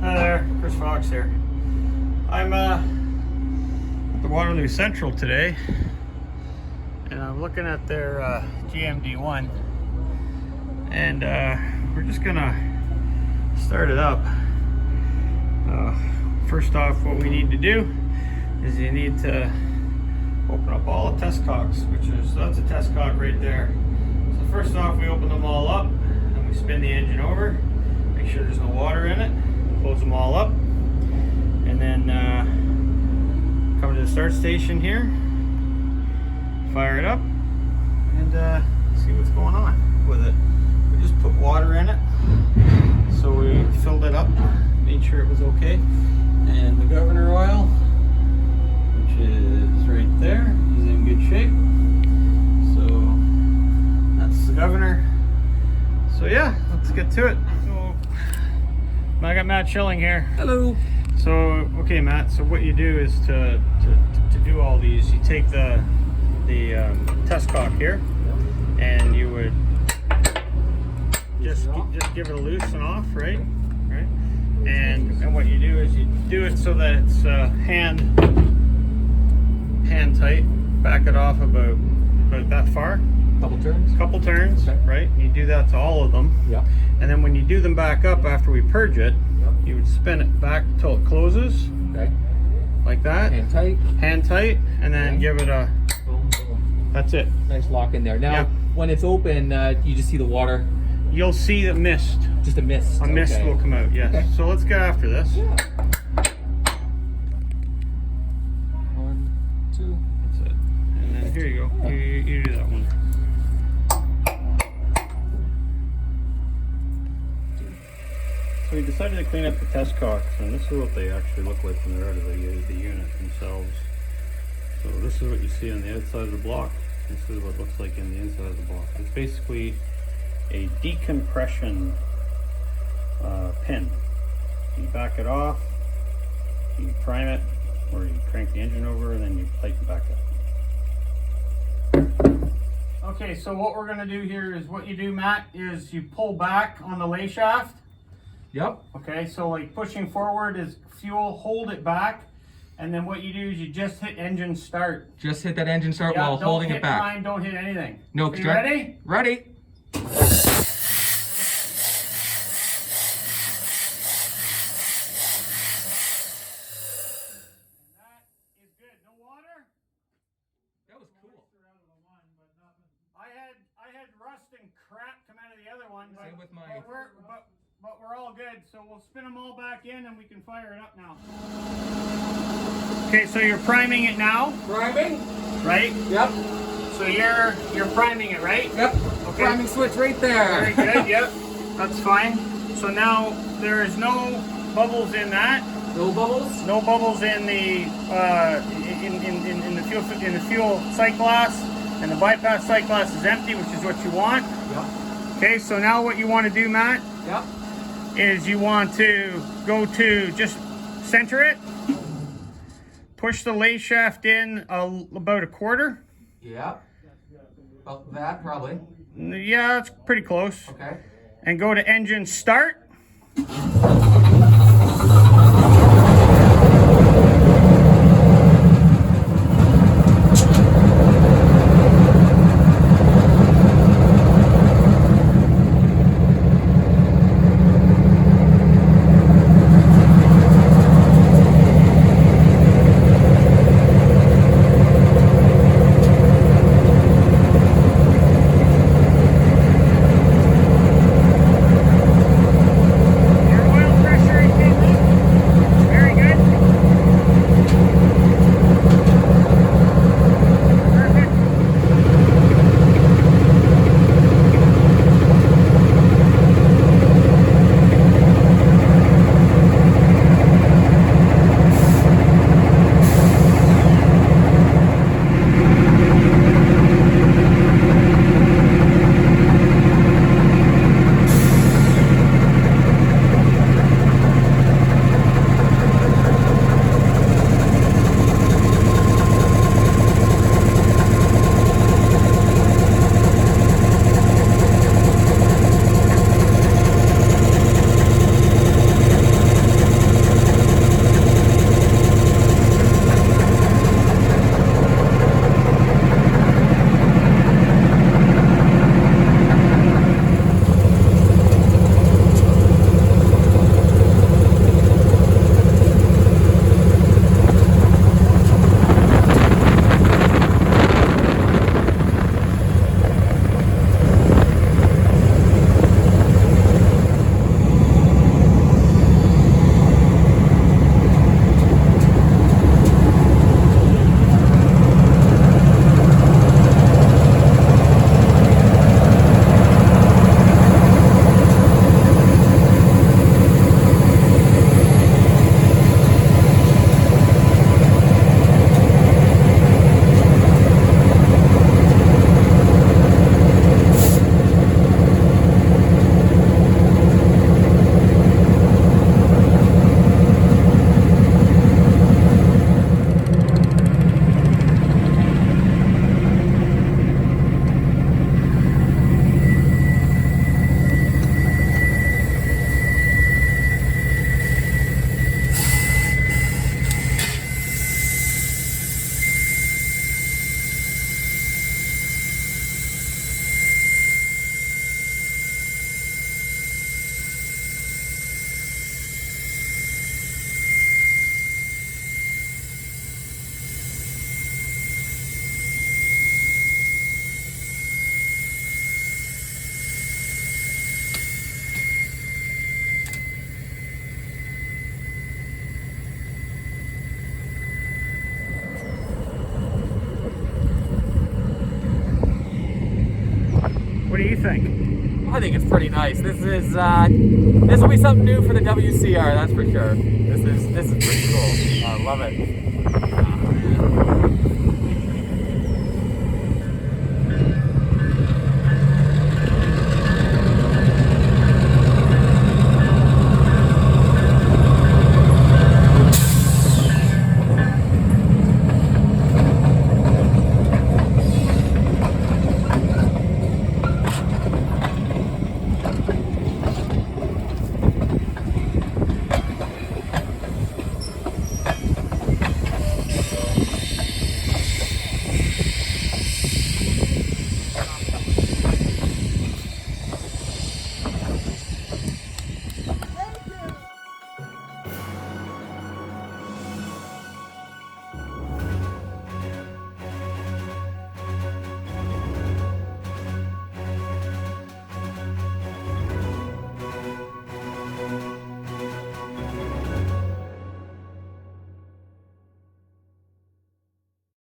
Hi there, Chris Fox here. I'm at the Waterloo Central today, and I'm looking at their GMD-1, and we're just gonna start it up. First off, what we need to do is you need to open up all the test cocks, that's a test cock right there. So first off, we open them all up, and we spin the engine over, make sure there's no water in it. Close them all up, and then come to the start station here, fire it up, and see what's going on with it. We just put water in it, so we filled it up, made sure it was okay, and the governor oil, which is right there, is in good shape. So that's the governor. So yeah, let's get to it. I got Matt Schilling here. Hello. So, okay, Matt. So what you do is to do all these, you take the test cock here, and you would just give it a loose and off, right? Right. And what you do is you do it so that it's hand tight. Back it off about that far. Couple turns, okay. Right? You do that to all of them. Yeah. And then when you do them back up after we purge it, you would spin it back till it closes. Okay. Like that. Hand tight. Hand tight, and then give it a. Boom, boom. That's it. Nice lock in there. Now, when it's open, you just see the water. You'll see the mist. Just a mist. A mist will come out. Yes. Okay. So let's get after this. Yeah. 1, 2. That's it. And then here you go. You do that one. So we decided to clean up the test cocks, and this is what they actually look like when they're out of the unit themselves. So this is what you see on the outside of the block. This is what it looks like in the inside of the block. It's basically a decompression pin. You back it off, you prime it, or you crank the engine over, and then you tighten back up. Okay, so what we're going to do here is what you do, Matt, is you pull back on the lay shaft. Yep. Okay, so like pushing forward is fuel, hold it back, and then what you do is you just hit engine start. Just hit that engine start while holding it back. Don't hit prime, don't hit anything. No, you ready? Ready. That is good. No water? That was cool. I had rust and crap come out of the other one. Same with mine. But we're all good, so we'll spin them all back in and we can fire it up now. Okay, so you're priming it now. Priming? Right? Yep. So you're priming it, right? Yep. Okay. Priming switch right there. Very good, yep. That's fine. So now there is no bubbles in that. No bubbles? No bubbles in the in the fuel sight glass, and the bypass sight glass is empty, which is what you want. Yep. Okay, so now what you want to do, Matt? Yep. Is you want to go to just center it, push the lay shaft in about a quarter. Yep. About that, probably. Yeah, that's pretty close. Okay. And go to engine start. Oil do you think? I think it's pretty nice. This will be something new for the WCR, that's for sure. This is pretty cool. I love it.